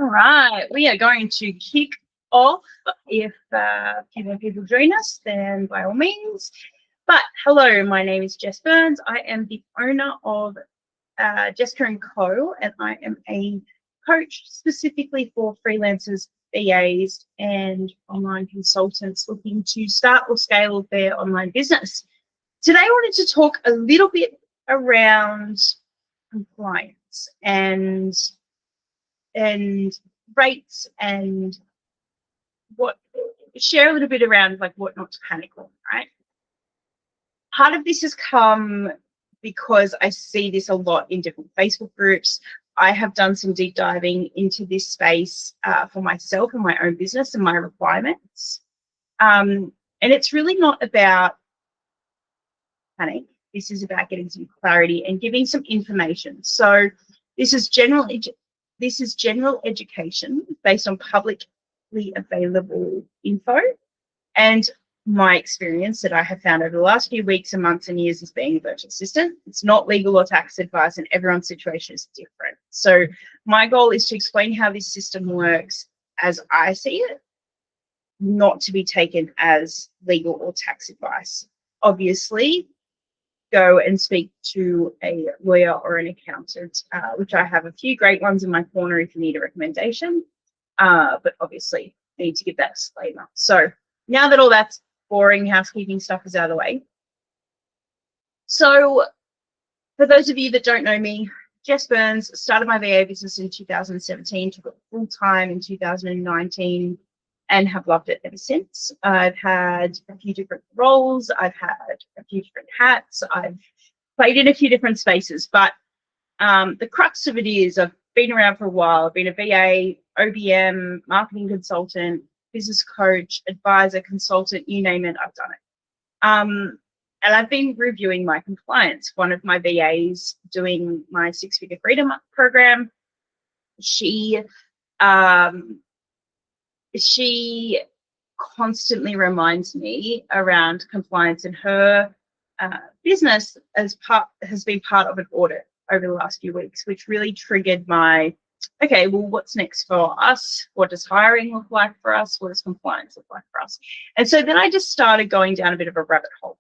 All right, we are going to kick off. If people join us, then by all means. But hello, my name is Jess Burns. I am the owner of Jessica & Co, and I am a coach specifically for freelancers, VAs, and online consultants looking to start or scale their online business. Today, I wanted to talk a little bit around compliance and rates and share a little bit around like what not to panic on, right? Part of this has come because I see this a lot in different Facebook groups. I have done some deep diving into this space for myself and my own business and my requirements. And it's really not about panic. This is about getting some clarity and giving some information. So this is general education based on publicly available info and my experience that I have found over the last few weeks and months and years as being a virtual assistant. It's not legal or tax advice, and everyone's situation is different. So my goal is to explain how this system works as I see it, not to be taken as legal or tax advice. Obviously, go and speak to a lawyer or an accountant, which I have a few great ones in my corner if you need a recommendation. But obviously, I need to give that disclaimer. So now that all that's boring housekeeping stuff is out of the way. So for those of you that don't know me, Jess Burns, started my VA business in 2017, took it full time in 2019, and have loved it ever since. I've had a few different roles. I've had a few different hats. I've played in a few different spaces, but the crux of it is I've been around for a while. I've been a VA, OBM, marketing consultant, business coach, advisor, consultant, you name it, I've done it. And I've been reviewing my compliance. One of my VAs doing my 6-figure freedom program, she constantly reminds me around compliance, and her business has been part of an audit over the last few weeks, which really triggered my, okay, well, what's next for us? What does hiring look like for us? What does compliance look like for us? And so then I just started going down a bit of a rabbit hole.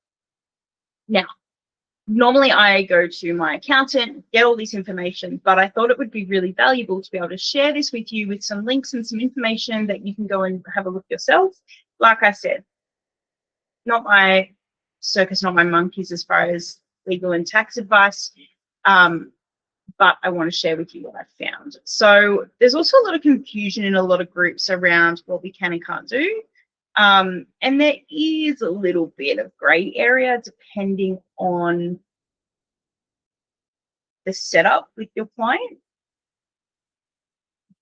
Now, normally I go to my accountant, get all this information, but I thought it would be really valuable to be able to share this with you with some links and some information that you can go and have a look yourself. Like I said, not my circus, not my monkeys as far as legal and tax advice, but I want to share with you what I've found. So there's also a lot of confusion in a lot of groups around what we can and can't do. And there is a little bit of grey area depending on the setup with your client.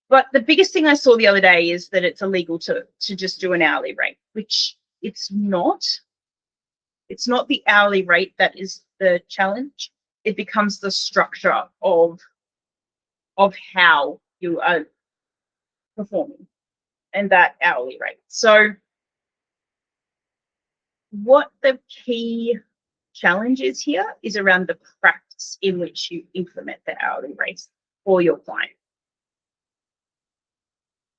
But the biggest thing I saw the other day is that it's illegal to just do an hourly rate, which it's not. It's not the hourly rate that is the challenge. It becomes the structure of how you are performing and that hourly rate. So what the key challenge is here is around the practice in which you implement the hourly rates for your client.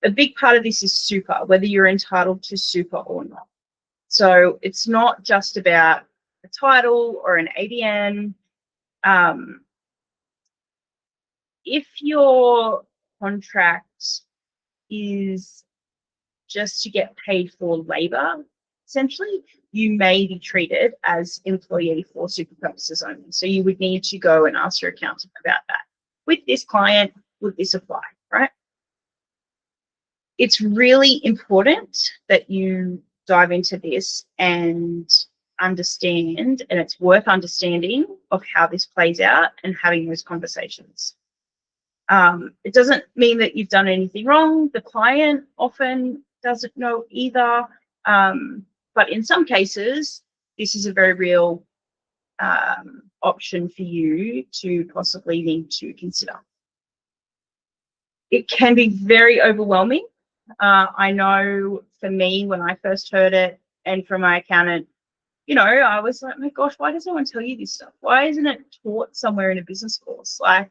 A big part of this is super, whether you're entitled to super or not. So it's not just about a title or an ADN. If your contract is just to get paid for labor, essentially, you may be treated as employee for super purposes only. So you would need to go and ask your accountant about that. With this client, would this apply, right? It's really important that you dive into this and understand, and it's worth understanding of how this plays out and having those conversations. It doesn't mean that you've done anything wrong. The client often doesn't know either. But in some cases, this is a very real option for you to possibly need to consider. It can be very overwhelming. I know for me, when I first heard it, and from my accountant, you know, I was like, my gosh, why does no one tell you this stuff? Why isn't it taught somewhere in a business course? Like,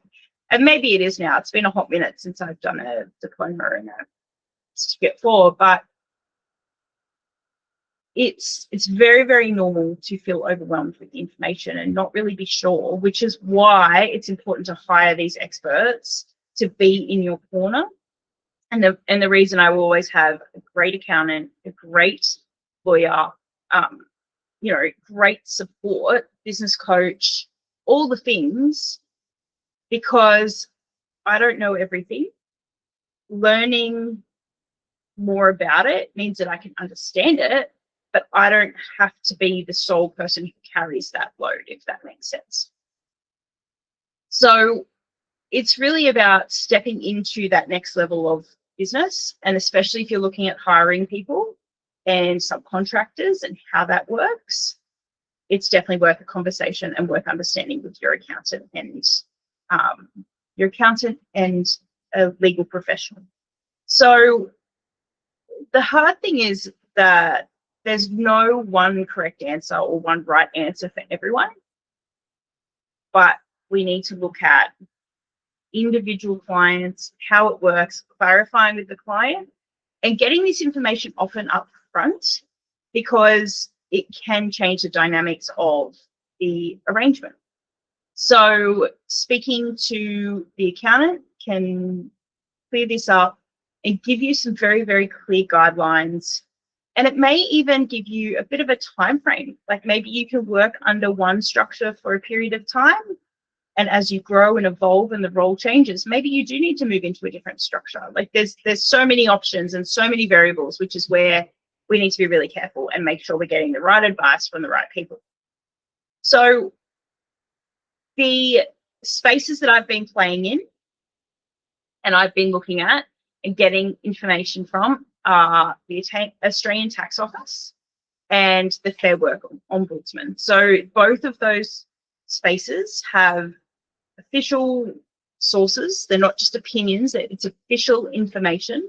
and maybe it is now. It's been a hot minute since I've done a diploma and a certificate 4, but it's very, very normal to feel overwhelmed with the information and not really be sure, which is why it's important to hire these experts to be in your corner. And the reason I will always have a great accountant, a great lawyer, great support, business coach, all the things, because I don't know everything. Learning more about it means that I can understand it, but I don't have to be the sole person who carries that load, if that makes sense. So it's really about stepping into that next level of business, and especially if you're looking at hiring people and subcontractors and how that works, it's definitely worth a conversation and worth understanding with your accountant and a legal professional. So the hard thing is that there's no one correct answer or one right answer for everyone, but we need to look at individual clients, how it works, clarifying with the client, and getting this information often up front, because it can change the dynamics of the arrangement. So speaking to the accountant can clear this up and give you some very, very clear guidelines. And it may even give you a bit of a time frame. Like maybe you can work under one structure for a period of time, and as you grow and evolve and the role changes, maybe you do need to move into a different structure. Like there's so many options and so many variables, which is where we need to be really careful and make sure we're getting the right advice from the right people. So the spaces that I've been playing in and I've been looking at and getting information from are the Australian Tax Office and the Fair Work Ombudsman. So both of those spaces have official sources. They're not just opinions, it's official information.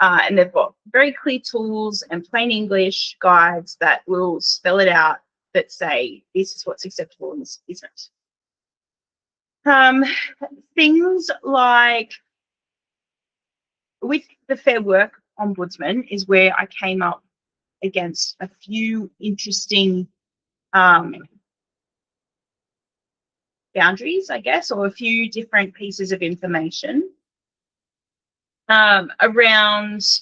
And they've got very clear tools and plain English guides that will spell it out, that say this is what's acceptable and this isn't. Things like with the Fair Work Ombudsman is where I came up against a few interesting boundaries, I guess, or a few different pieces of information around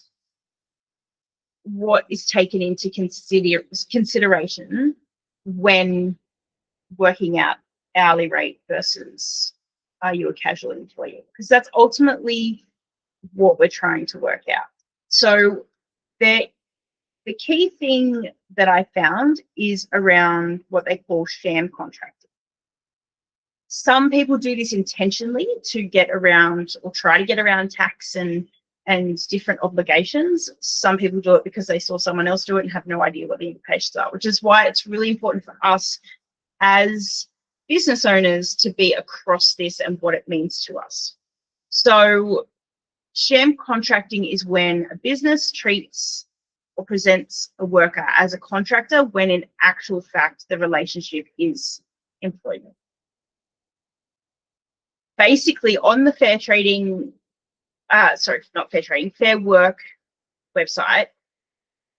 what is taken into consideration when working out hourly rate versus are you a casual employee, because that's ultimately what we're trying to work out. So the key thing that I found is around what they call sham contracting. Some people do this intentionally to get around or try to get around tax and different obligations. Some people do it because they saw someone else do it and have no idea what the implications are, which is why it's really important for us as business owners to be across this and what it means to us. So sham contracting is when a business treats or presents a worker as a contractor when in actual fact the relationship is employment. Basically, on the Fair Work website,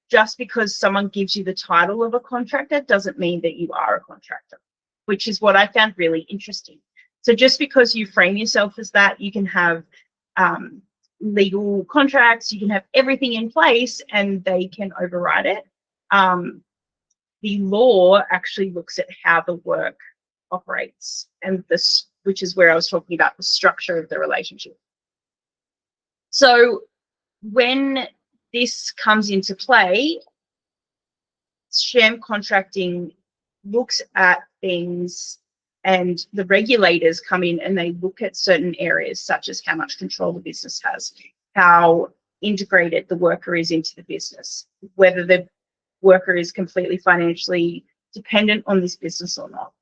just because someone gives you the title of a contractor doesn't mean that you are a contractor, which is what I found really interesting. So just because you frame yourself as that, you can have legal contracts, you can have everything in place and they can override it. The law actually looks at how the work operates, and this, which is where I was talking about the structure of the relationship. So when this comes into play, sham contracting looks at things, and the regulators come in and they look at certain areas such as how much control the business has, how integrated the worker is into the business, whether the worker is completely financially dependent on this business or not,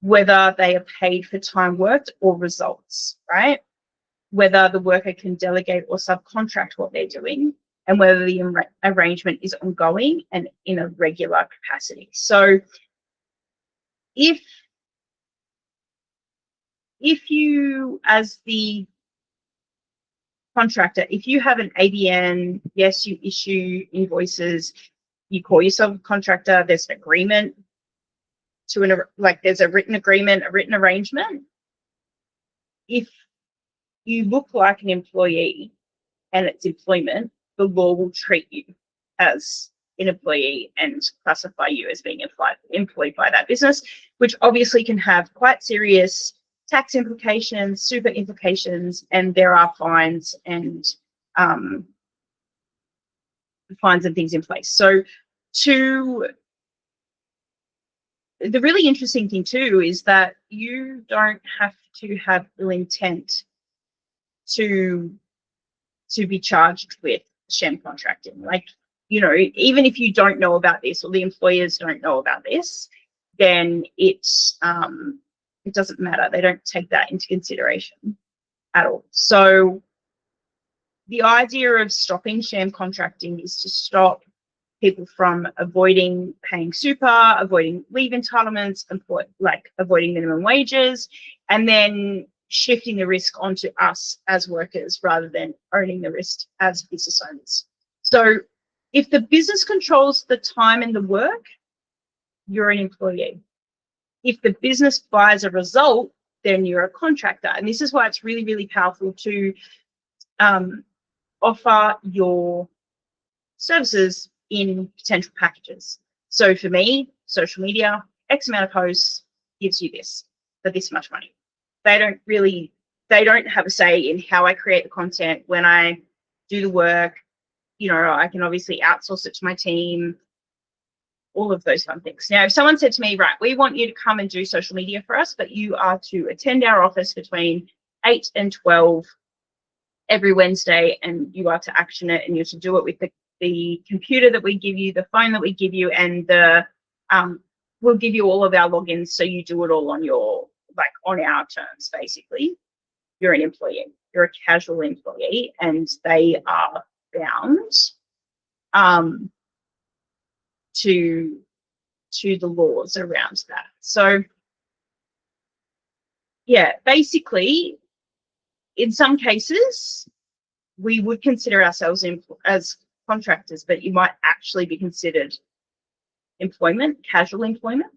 whether they are paid for time worked or results, right? Whether the worker can delegate or subcontract what they're doing, and whether the arrangement is ongoing and in a regular capacity. So if if you, as the contractor, if you have an ABN, yes, you issue invoices, you call yourself a contractor, there's an agreement there's a written agreement, a written arrangement. If you look like an employee and it's employment, the law will treat you as an employee and classify you as being employed by that business, which obviously can have quite serious tax implications, super implications, and there are fines and things in place. So the really interesting thing too is that you don't have to have ill intent to be charged with sham contracting. Like, you know, even if you don't know about this or the employers don't know about this, then it doesn't matter. They don't take that into consideration at all. So the idea of stopping sham contracting is to stop people from avoiding paying super, avoiding leave entitlements, avoiding minimum wages, and then shifting the risk onto us as workers rather than owning the risk as business owners. So if the business controls the time and the work, you're an employee. If the business buys a result, then you're a contractor. And this is why it's really, really powerful to offer your services in potential packages. So for me, social media, X amount of posts gives you this for this much money. They don't have a say in how I create the content, when I do the work. You know, I can obviously outsource it to my team, all of those fun things. Now, if someone said to me, right, we want you to come and do social media for us, but you are to attend our office between 8 and 12 every Wednesday, and you are to action it, and you're to do it with the computer that we give you, the phone that we give you, and we'll give you all of our logins, so you do it all on on our terms, basically. You're an employee. You're a casual employee, and they are bound to the laws around that. So yeah, basically, in some cases, we would consider ourselves as contractors, but you might actually be considered employment, casual employment.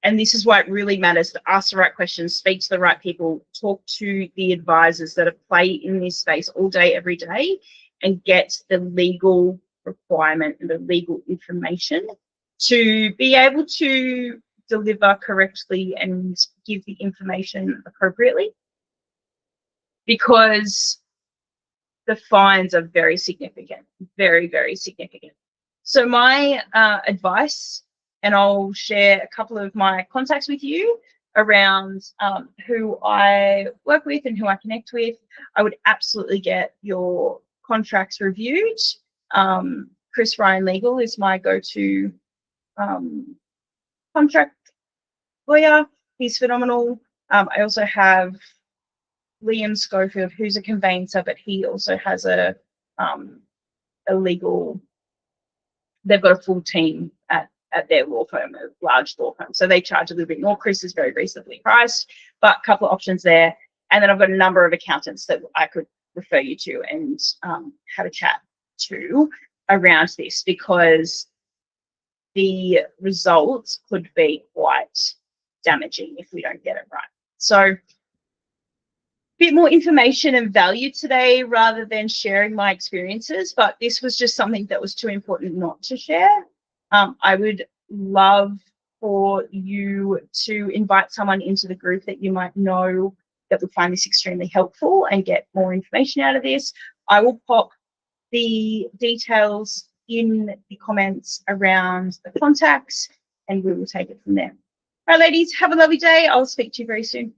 And this is why it really matters to ask the right questions, speak to the right people, talk to the advisors that play in this space all day, every day, and get the legal requirement and the legal information to be able to deliver correctly and give the information appropriately, because the fines are very significant, very, very significant. So my advice, and I'll share a couple of my contacts with you around who I work with and who I connect with. I would absolutely get your contracts reviewed. Chris Ryan Legal is my go-to contract lawyer. He's phenomenal. I also have Liam Schofield, who's a conveyancer, but he also has a legal. They've got a full team at their law firm, a large law firm, so they charge a little bit more. Chris is very reasonably priced, but a couple of options there. And then I've got a number of accountants that I could refer you to and have a chat to around this, because the results could be quite damaging if we don't get it right. So bit more information and value today rather than sharing my experiences, but this was just something that was too important not to share. I would love for you to invite someone into the group that you might know that would find this extremely helpful and get more information out of this. I will pop the details in the comments around the contacts, and we will take it from there. All right, ladies, have a lovely day. I'll speak to you very soon.